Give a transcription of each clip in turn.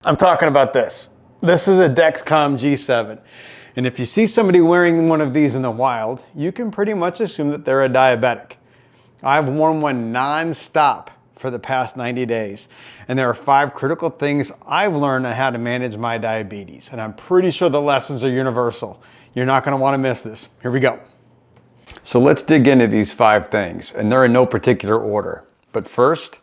I'm talking about this. This is a Dexcom G7. And if you see somebody wearing one of these in the wild, you can pretty much assume that they're a diabetic. I've worn one non-stop for the past 90 days. And there are 5 critical things I've learned on how to manage my diabetes. And I'm pretty sure the lessons are universal. You're not going to want to miss this. Here we go. So let's dig into these 5 things, and they're in no particular order. But first,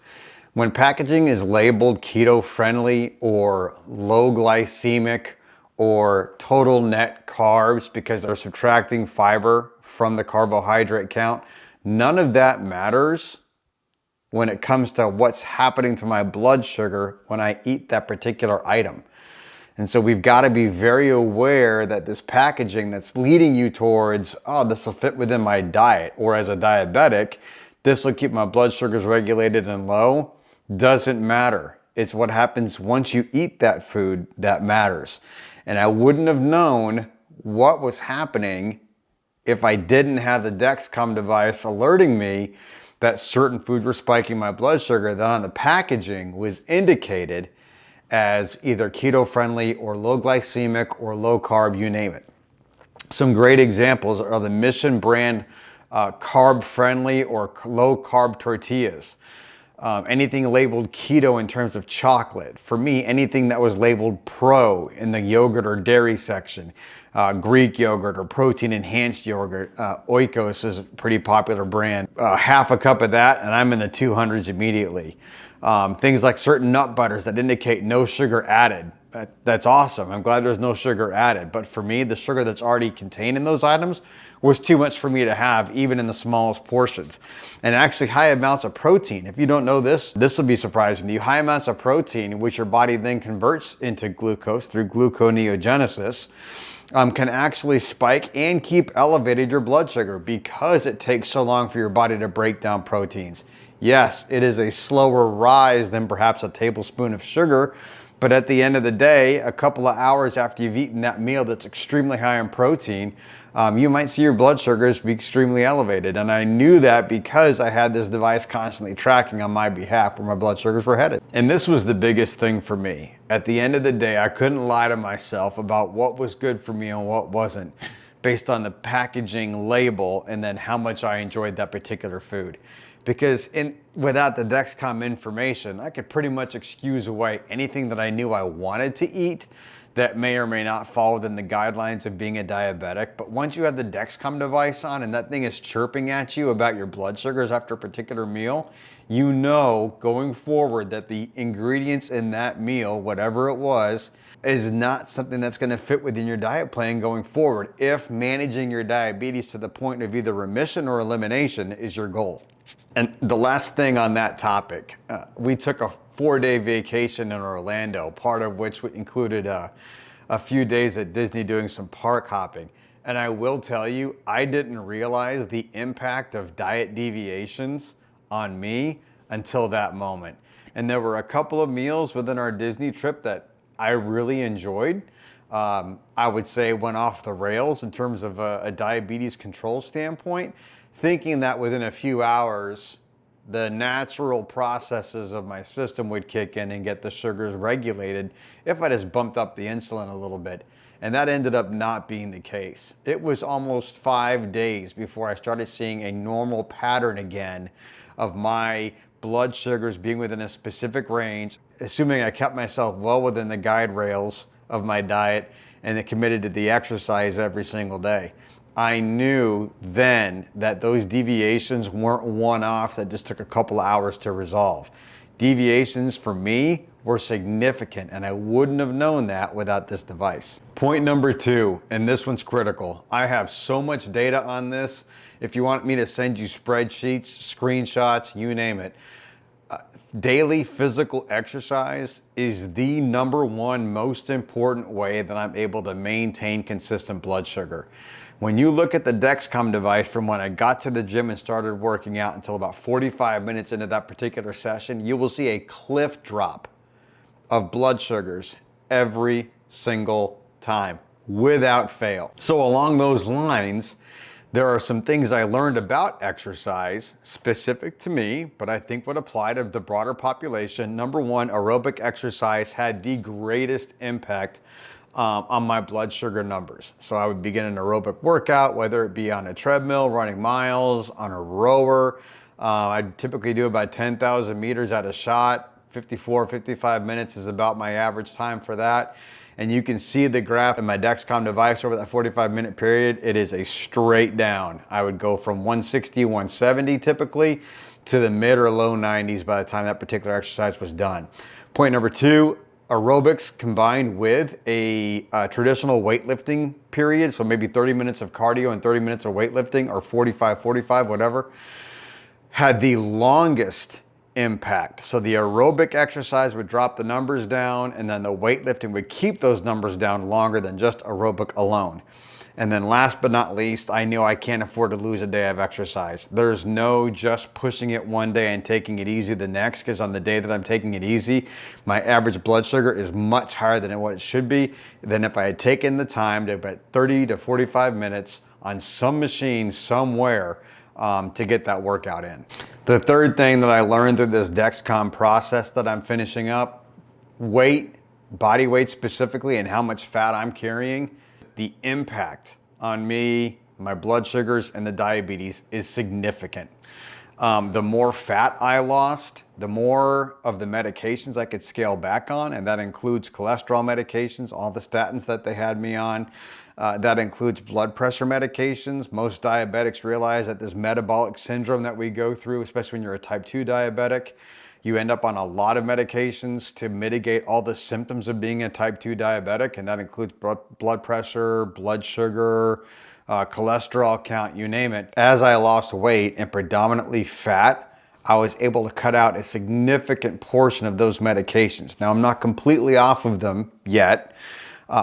when packaging is labeled keto friendly or low glycemic or total net carbs because they're subtracting fiber from the carbohydrate count, none of that matters when it comes to what's happening to my blood sugar when I eat that particular item. And so we've got to be very aware that this packaging that's leading you towards, oh, this will fit within my diet, or as a diabetic, this will keep my blood sugars regulated and low, doesn't matter. It's what happens once you eat that food that matters. And I wouldn't have known what was happening if I didn't have the Dexcom device alerting me that certain foods were spiking my blood sugar that on the packaging was indicated as either keto friendly or low glycemic or low carb, you name it. Some great examples are the Mission brand carb friendly or low carb tortillas. Anything labeled keto in terms of chocolate. For me, anything that was labeled pro in the yogurt or dairy section. Greek yogurt or protein enhanced yogurt. Oikos is a pretty popular brand. Half a cup of that and I'm in the 200s immediately. Things like certain nut butters that indicate no sugar added. That's awesome. I'm glad there's no sugar added. But for me, the sugar that's already contained in those items was too much for me to have, even in the smallest portions. And actually high amounts of protein. If you don't know this, this will be surprising to you. High amounts of protein, which your body then converts into glucose through gluconeogenesis, can actually spike and keep elevated your blood sugar because it takes so long for your body to break down proteins. Yes, it is a slower rise than perhaps a tablespoon of sugar, but at the end of the day, a couple of hours after you've eaten that meal that's extremely high in protein, you might see your blood sugars be extremely elevated. And I knew that because I had this device constantly tracking on my behalf where my blood sugars were headed. And this was the biggest thing for me. At the end of the day, I couldn't lie to myself about what was good for me and what wasn't, based on the packaging label and then how much I enjoyed that particular food. Because without the Dexcom information, I could pretty much excuse away anything that I knew I wanted to eat that may or may not fall within the guidelines of being a diabetic. But once you have the Dexcom device on and that thing is chirping at you about your blood sugars after a particular meal, you know going forward that the ingredients in that meal, whatever it was, is not something that's going to fit within your diet plan going forward if managing your diabetes to the point of either remission or elimination is your goal. And the last thing on that topic, we took a 4-day vacation in Orlando, part of which included a few days at Disney doing some park hopping. And I will tell you, I didn't realize the impact of diet deviations on me until that moment. And there were a couple of meals within our Disney trip that I really enjoyed. I would say went off the rails in terms of a diabetes control standpoint, thinking that within a few hours, the natural processes of my system would kick in and get the sugars regulated if I just bumped up the insulin a little bit. And that ended up not being the case. It was almost 5 days before I started seeing a normal pattern again of my blood sugars being within a specific range, assuming I kept myself well within the guide rails of my diet and committed to the exercise every single day. I knew then that those deviations weren't one-offs that just took a couple of hours to resolve. Deviations for me were significant, and I wouldn't have known that without this device. Point number 2, and this one's critical. I have so much data on this. If you want me to send you spreadsheets, screenshots, you name it. Daily physical exercise is the #1 most important way that I'm able to maintain consistent blood sugar. When you look at the Dexcom device from when I got to the gym and started working out until about 45 minutes into that particular session, you will see a cliff drop of blood sugars every single time without fail. So along those lines, There are some things I learned about exercise specific to me, but I think would apply to the broader population. Number one, aerobic exercise had the greatest impact on my blood sugar numbers. So I would begin an aerobic workout, whether it be on a treadmill, running miles, on a rower. I typically do about 10,000 meters at a shot. 54, 55 minutes is about my average time for that. And you can see the graph in my Dexcom device over that 45-minute period. It is a straight down. I would go from 160, 170 typically to the mid or low 90s by the time that particular exercise was done. Point number two, aerobics combined with a traditional weightlifting period, so maybe 30 minutes of cardio and 30 minutes of weightlifting, or 45, whatever, had the longest impact. So the aerobic exercise would drop the numbers down, and then the weightlifting would keep those numbers down longer than just aerobic alone. And then last but not least, I know I can't afford to lose a day of exercise. There's no just pushing it one day and taking it easy the next, because on the day that I'm taking it easy, my average blood sugar is much higher than what it should be than if I had taken the time to about 30 to 45 minutes on some machine somewhere to get that workout in. The third thing that I learned through this Dexcom process that I'm finishing up, weight, body weight specifically, and how much fat I'm carrying, the impact on me, my blood sugars, and the diabetes is significant. The more fat I lost, the more of the medications I could scale back on, and that includes cholesterol medications, all the statins that they had me on. That includes blood pressure medications. Most diabetics realize that this metabolic syndrome that we go through, especially when you're a type 2 diabetic, you end up on a lot of medications to mitigate all the symptoms of being a type 2 diabetic, and that includes blood pressure, blood sugar, cholesterol count, you name it. As I lost weight and predominantly fat, I was able to cut out a significant portion of those medications. Now, I'm not completely off of them yet,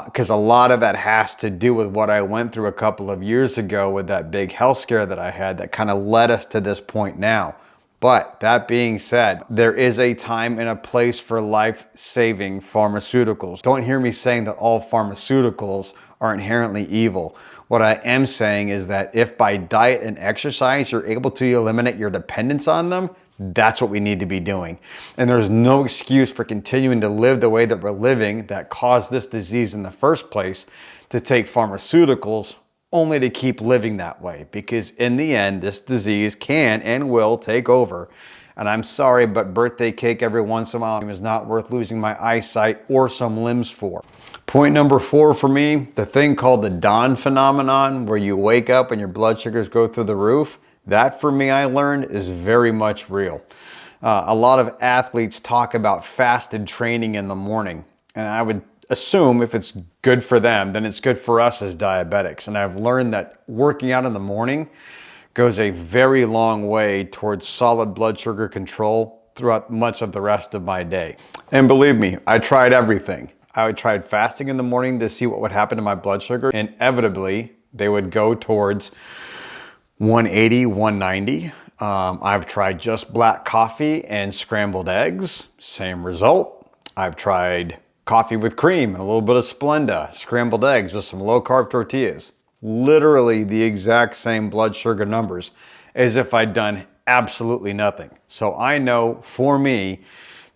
because a lot of that has to do with what I went through a couple of years ago with that big health scare that I had that kind of led us to this point now. But that being said, there is a time and a place for life-saving pharmaceuticals. Don't hear me saying that all pharmaceuticals are inherently evil. What I am saying is that if by diet and exercise you're able to eliminate your dependence on them, that's what we need to be doing. And there's no excuse for continuing to live the way that we're living that caused this disease in the first place to take pharmaceuticals only to keep living that way. Because in the end, this disease can and will take over. And I'm sorry, but birthday cake every once in a while is not worth losing my eyesight or some limbs for. Point number 4 for me, the thing called the dawn phenomenon, where you wake up and your blood sugars go through the roof. That, for me, I learned, is very much real. A lot of athletes talk about fasted training in the morning, and I would assume if it's good for them, then it's good for us as diabetics. And I've learned that working out in the morning goes a very long way towards solid blood sugar control throughout much of the rest of my day. And believe me, I tried everything. I tried fasting in the morning to see what would happen to my blood sugar. Inevitably, they would go towards 180, 190. I've tried just black coffee and scrambled eggs, same result. I've tried coffee with cream and a little bit of Splenda, scrambled eggs with some low-carb tortillas. Literally the exact same blood sugar numbers as if I'd done absolutely nothing. So I know for me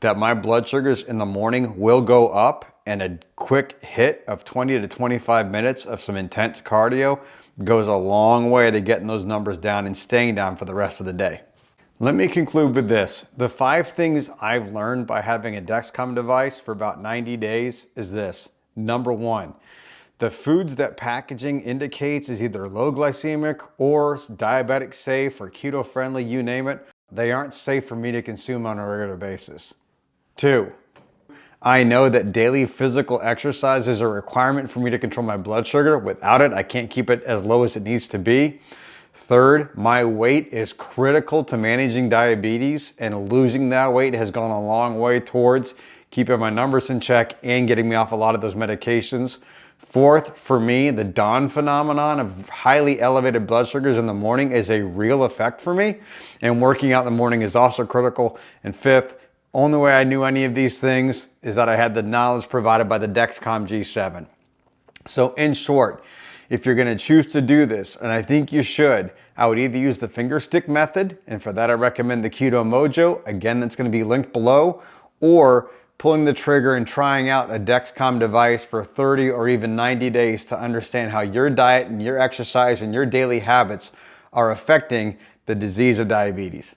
that my blood sugars in the morning will go up, and a quick hit of 20 to 25 minutes of some intense cardio goes a long way to getting those numbers down and staying down for the rest of the day. Let me conclude with this. The 5 things I've learned by having a Dexcom device for about 90 days is this. Number 1, the foods that packaging indicates is either low glycemic or diabetic safe or keto friendly, you name it, they aren't safe for me to consume on a regular basis. 2, I know that daily physical exercise is a requirement for me to control my blood sugar. Without it, I can't keep it as low as it needs to be. 3rd, my weight is critical to managing diabetes, and losing that weight has gone a long way towards keeping my numbers in check and getting me off a lot of those medications. 4th, for me, the dawn phenomenon of highly elevated blood sugars in the morning is a real effect for me, and working out in the morning is also critical. And 5th, only way I knew any of these things is that I had the knowledge provided by the Dexcom G7. So in short, If you're gonna choose to do this, and I think you should, I would either use the finger stick method, and for that I recommend the Keto Mojo, again that's gonna be linked below, or pulling the trigger and trying out a Dexcom device for 30 or even 90 days to understand how your diet and your exercise and your daily habits are affecting the disease of diabetes.